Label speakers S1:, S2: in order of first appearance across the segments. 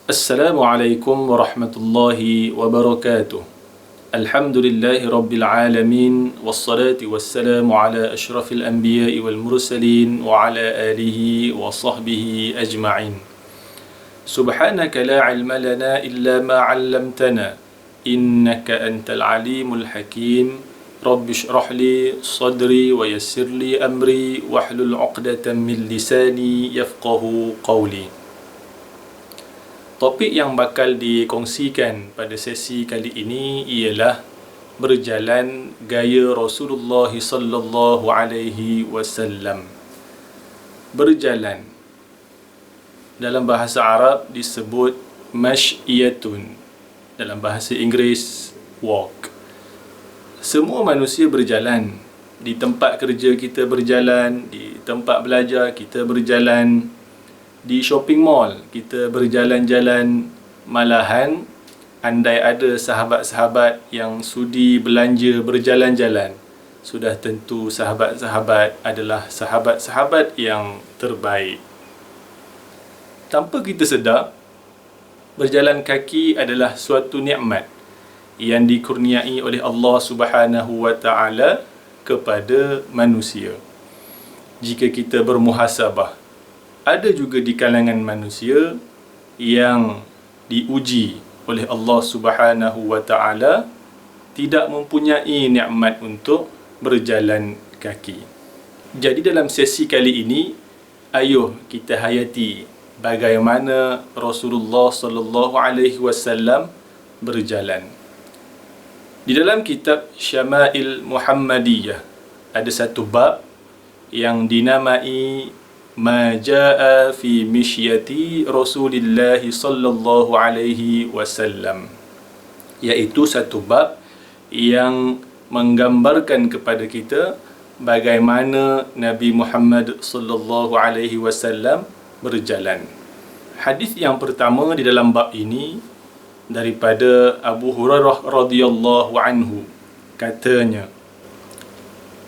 S1: Assalamualaikum warahmatullahi wabarakatuh. Alhamdulillahi rabbil alamin, wassalatu wassalamu ala ashrafil anbiya'i wal mursalin wa ala alihi wa sahbihi ajma'in. Subhanaka la ilma lana illa ma 'allamtana innaka antal alimul hakim. Rabbi shrah li sadri wa yassir li amri wahlul 'uqdatam min lisani yafqahu qawli. Topik yang bakal dikongsikan pada sesi kali ini ialah berjalan gaya Rasulullah sallallahu alaihi wasallam. Berjalan dalam bahasa Arab disebut mashyatun, dalam bahasa Inggeris walk. Semua manusia berjalan. Di tempat kerja kita berjalan, di tempat belajar kita berjalan, di shopping mall kita berjalan-jalan. Malahan andai ada sahabat-sahabat yang sudi belanja berjalan-jalan, sudah tentu sahabat-sahabat adalah sahabat-sahabat yang terbaik. Tanpa kita sedar, berjalan kaki adalah suatu nikmat yang dikurniai oleh Allah Subhanahu wa taala kepada manusia. Jika kita bermuhasabah, ada juga di kalangan manusia yang diuji oleh Allah Subhanahu wa taala tidak mempunyai nikmat untuk berjalan kaki. Jadi dalam sesi kali ini, ayuh kita hayati bagaimana Rasulullah sallallahu alaihi wasallam berjalan. Di dalam kitab Syama'il Muhammadiyah ada satu bab yang dinamai Ma jaa fi mishyati Rasulillah sallallahu alaihi wasallam, iaitu satu bab yang menggambarkan kepada kita bagaimana Nabi Muhammad sallallahu alaihi wasallam berjalan. Hadis yang pertama di dalam bab ini daripada Abu Hurairah radhiyallahu anhu, katanya,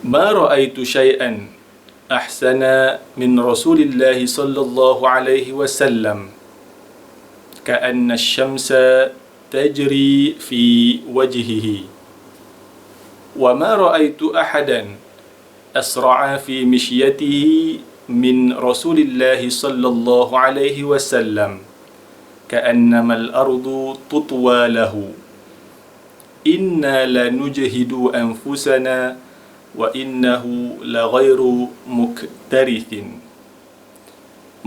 S1: Ma ra'aitu syai'an ahsana min Rasulillah sallallahu alaihi wasallam ka'anna asy-syamsa tajri fi wajhihi wa ma ra'aitu ahadan asra'a fi mishyatihi min Rasulillah sallallahu alaihi wasallam ka'annama al-ardu tutwa lahu inna lanujhidu anfusana wa innahu la ghairu muktarithin.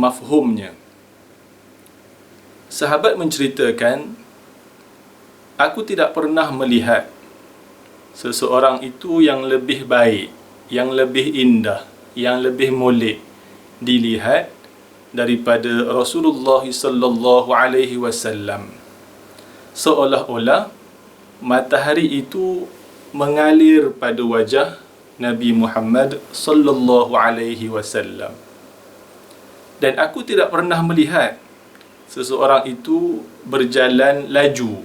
S1: Mafhumnya, sahabat menceritakan, aku tidak pernah melihat seseorang itu yang lebih baik, yang lebih indah, yang lebih molek dilihat daripada Rasulullah sallallahu alaihi wasallam. Seolah-olah matahari itu mengalir pada wajah Nabi Muhammad sallallahu alaihi wasallam. Dan aku tidak pernah melihat seseorang itu berjalan laju,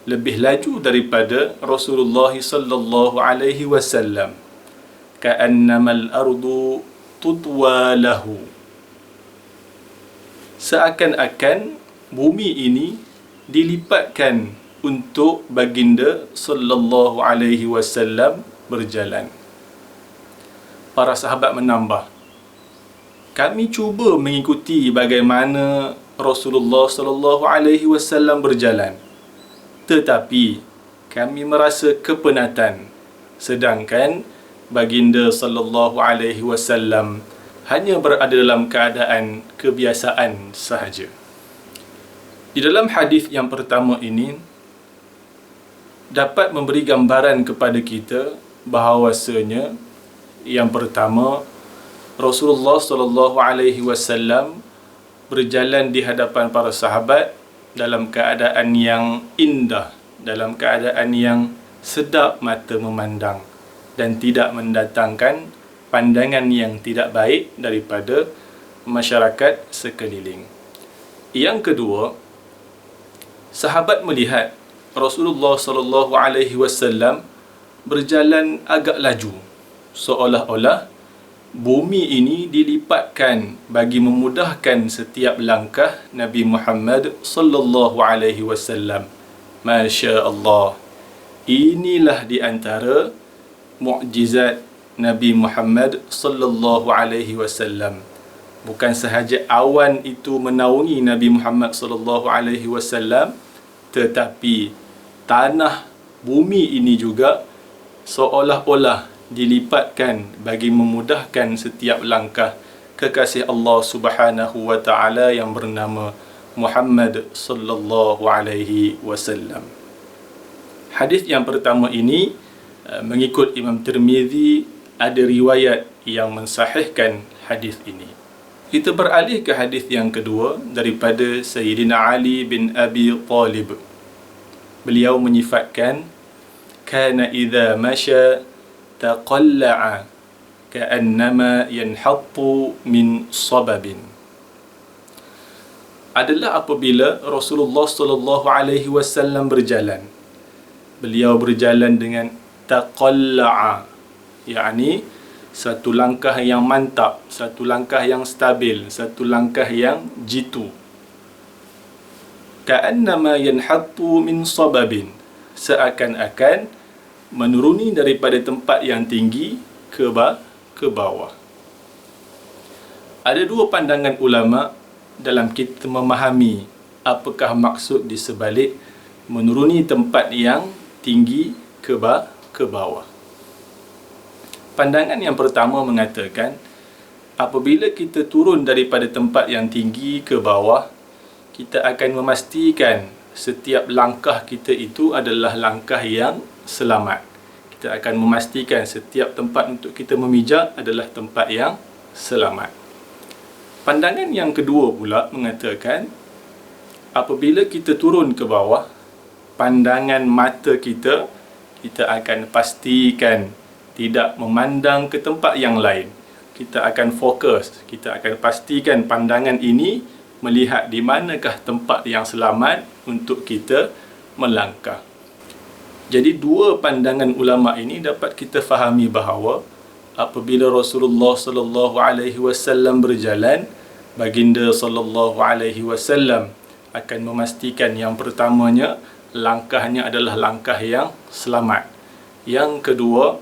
S1: lebih laju daripada Rasulullah sallallahu alaihi wasallam. Ka'annamal ardu tutwa lahu, seakan-akan bumi ini dilipatkan untuk baginda sallallahu alaihi wasallam berjalan. Para sahabat menambah, kami cuba mengikuti bagaimana Rasulullah sallallahu alaihi wasallam berjalan, tetapi kami merasa kepenatan, sedangkan baginda sallallahu alaihi wasallam hanya berada dalam keadaan kebiasaan sahaja. Di dalam hadis yang pertama ini dapat memberi gambaran kepada kita bahawasanya, yang pertama, Rasulullah sallallahu alaihi wasallam berjalan di hadapan para sahabat dalam keadaan yang indah, dalam keadaan yang sedap mata memandang dan tidak mendatangkan pandangan yang tidak baik daripada masyarakat sekeliling. Yang kedua, sahabat melihat Rasulullah sallallahu alaihi wasallam berjalan agak laju, seolah-olah bumi ini dilipatkan bagi memudahkan setiap langkah Nabi Muhammad sallallahu alaihi wasallam. Masya Allah. Inilah di antara mukjizat Nabi Muhammad sallallahu alaihi wasallam. Bukan sahaja awan itu menaungi Nabi Muhammad sallallahu alaihi wasallam, tetapi tanah bumi ini juga seolah-olah dilipatkan bagi memudahkan setiap langkah kekasih Allah Subhanahu wa taala yang bernama Muhammad sallallahu alaihi wasallam. Hadis yang pertama ini mengikut Imam Tirmizi ada riwayat yang mensahihkan hadis ini. Kita beralih ke hadis yang kedua daripada Sayyidina Ali bin Abi Talib. Beliau menyifatkan kana idza masya taqalla'a ka'annama yanhattu min sababin. Adalah apabila Rasulullah sallallahu alaihi wasallam berjalan. Beliau berjalan dengan taqalla'a, yakni satu langkah yang mantap, satu langkah yang stabil, satu langkah yang jitu. Ka'annama yanhattu min sababin, seakan-akan menuruni daripada tempat yang tinggi ke bawah. Ada dua pandangan ulama dalam kita memahami apakah maksud di sebalik menuruni tempat yang tinggi ke bawah. Pandangan yang pertama mengatakan apabila kita turun daripada tempat yang tinggi ke bawah, kita akan memastikan setiap langkah kita itu adalah langkah yang selamat. Kita akan memastikan setiap tempat untuk kita memijak adalah tempat yang selamat. Pandangan yang kedua pula mengatakan apabila kita turun ke bawah, pandangan mata kita akan pastikan tidak memandang ke tempat yang lain. Kita akan fokus, kita akan pastikan pandangan ini melihat di manakah tempat yang selamat untuk kita melangkah. Jadi dua pandangan ulama ini dapat kita fahami bahawa apabila Rasulullah sallallahu alaihi wasallam berjalan, baginda sallallahu alaihi wasallam akan memastikan yang pertamanya langkahnya adalah langkah yang selamat. Yang kedua,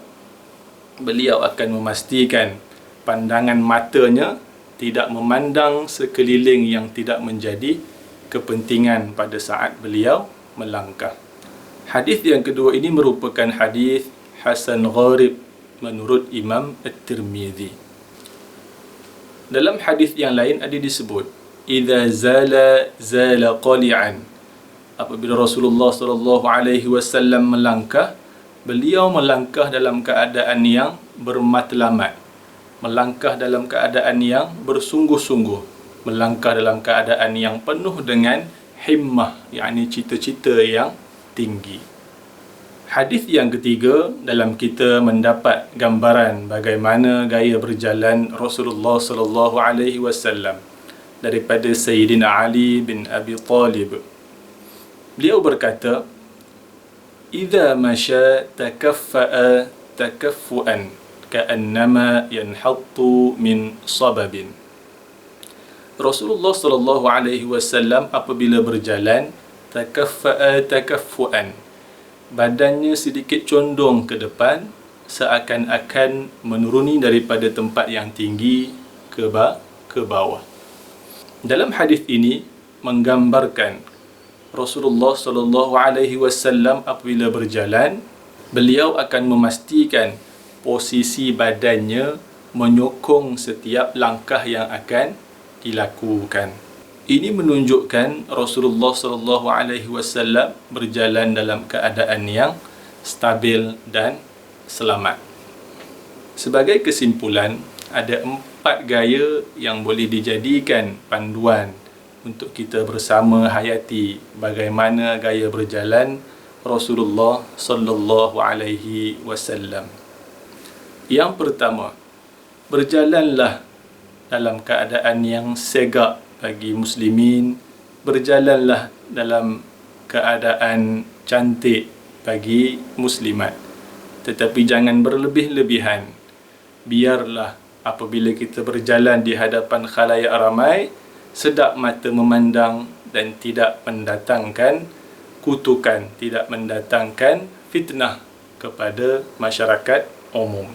S1: beliau akan memastikan pandangan matanya tidak memandang sekeliling yang tidak menjadi kepentingan pada saat beliau melangkah. Hadis yang kedua ini merupakan hadis hasan gharib menurut Imam At-Tirmizi. Dalam hadis yang lain ada disebut idza zala qali'an. Apabila Rasulullah sallallahu alaihi wasallam melangkah, beliau melangkah dalam keadaan yang bermatlamat, melangkah dalam keadaan yang bersungguh-sungguh, melangkah dalam keadaan yang penuh dengan himmah, yakni cita-cita yang tinggi. Hadis yang ketiga dalam kita mendapat gambaran bagaimana gaya berjalan Rasulullah sallallahu alaihi wasallam daripada Sayyidina Ali bin Abi Talib. Beliau berkata, "Idza masya takaffa'a takaffuan ka'annama yanhattu min sababin." Rasulullah sallallahu alaihi wasallam apabila berjalan takaffa'a takaffuan, badannya sedikit condong ke depan seakan-akan menuruni daripada tempat yang tinggi ke bawah. Dalam hadis ini menggambarkan Rasulullah sallallahu alaihi wasallam apabila berjalan, beliau akan memastikan posisi badannya menyokong setiap langkah yang akan dilakukan. Ini menunjukkan Rasulullah sallallahu alaihi wasallam berjalan dalam keadaan yang stabil dan selamat. Sebagai kesimpulan, ada 4 gaya yang boleh dijadikan panduan untuk kita bersama hayati bagaimana gaya berjalan Rasulullah sallallahu alaihi wasallam. Yang pertama, berjalanlah dalam keadaan yang segak bagi muslimin, berjalanlah dalam keadaan cantik bagi muslimat, tetapi jangan berlebih-lebihan. Biarlah Apabila kita berjalan di hadapan khalayak ramai, sedap mata memandang dan tidak mendatangkan kutukan, tidak mendatangkan fitnah kepada masyarakat umum.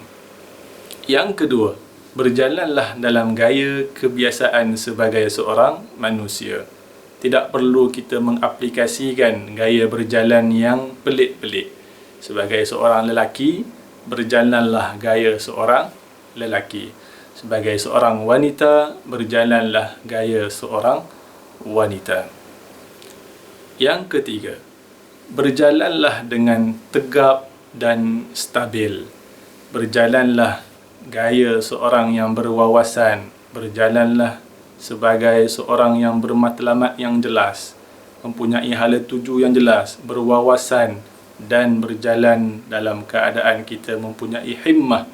S1: Yang kedua, berjalanlah dalam gaya kebiasaan sebagai seorang manusia. Tidak perlu kita mengaplikasikan gaya berjalan yang pelik-pelik. Sebagai seorang lelaki, berjalanlah gaya seorang lelaki. Sebagai seorang wanita, berjalanlah gaya seorang wanita. Yang ketiga, berjalanlah dengan tegap dan stabil. Berjalanlah gaya seorang yang berwawasan. Berjalanlah sebagai seorang yang bermatlamat yang jelas, mempunyai hala tuju yang jelas, berwawasan, dan berjalan dalam keadaan kita mempunyai himmah,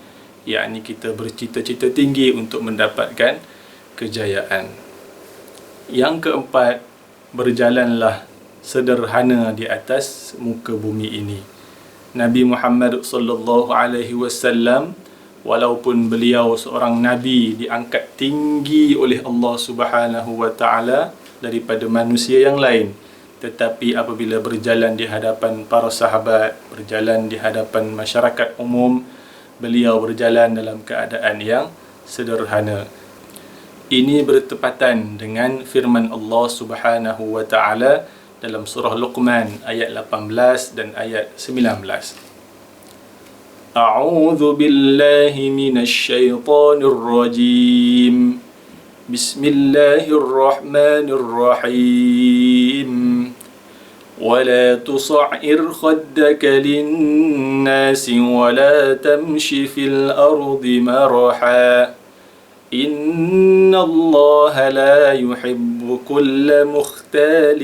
S1: yakni kita bercita-cita tinggi untuk mendapatkan kejayaan. Yang keempat, berjalanlah sederhana di atas muka bumi ini. Nabi Muhammad sallallahu alaihi wasallam, walaupun beliau seorang nabi diangkat tinggi oleh Allah Subhanahu wa taala daripada manusia yang lain, tetapi apabila berjalan di hadapan para sahabat, berjalan di hadapan masyarakat umum, beliau berjalan dalam keadaan yang sederhana. Ini bertepatan dengan firman Allah Subhanahu wa taala dalam surah Luqman ayat 18 dan ayat 19. A'udzu billahi minasy syaithanir rajim. Bismillahirrahmanirrahim. ولا تصعر خدك للناس ولا تمش في الأرض مرحا إن الله لا يحب كل مختال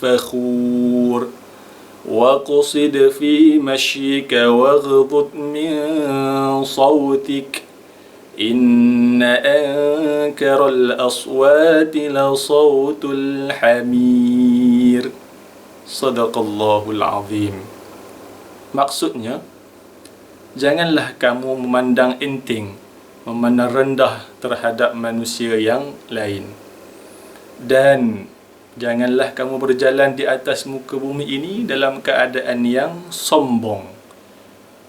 S1: فخور وقصد في مشيك واغضض من صوتك إن أنكر الأصوات لصوت الحمير Sadaqallahul Azim. Maksudnya, janganlah kamu memandang enteng, memandang rendah terhadap manusia yang lain. Dan janganlah kamu berjalan di atas muka bumi ini dalam keadaan yang sombong.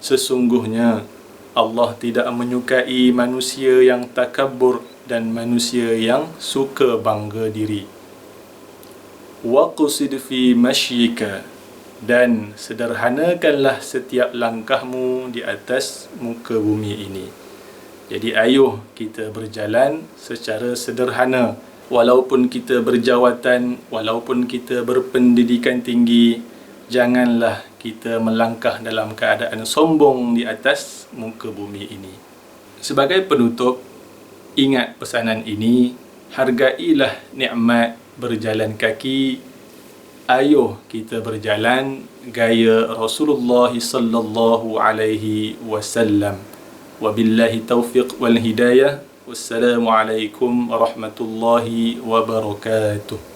S1: Sesungguhnya Allah tidak menyukai manusia yang takabur dan manusia yang suka bangga diri. Waqsid fi mashyika, dan sederhanakanlah setiap langkahmu di atas muka bumi ini. Jadi ayuh kita berjalan secara sederhana. Walaupun kita berjawatan, walaupun kita berpendidikan tinggi, janganlah kita melangkah dalam keadaan sombong di atas muka bumi ini. Sebagai penutup, ingat pesanan ini, hargailah nikmat berjalan kaki. Ayuh kita berjalan gaya Rasulullah sallallahu alaihi wasallam. Wabillahi taufiq wal hidayah. Wassalamualaikum warahmatullahi wabarakatuh.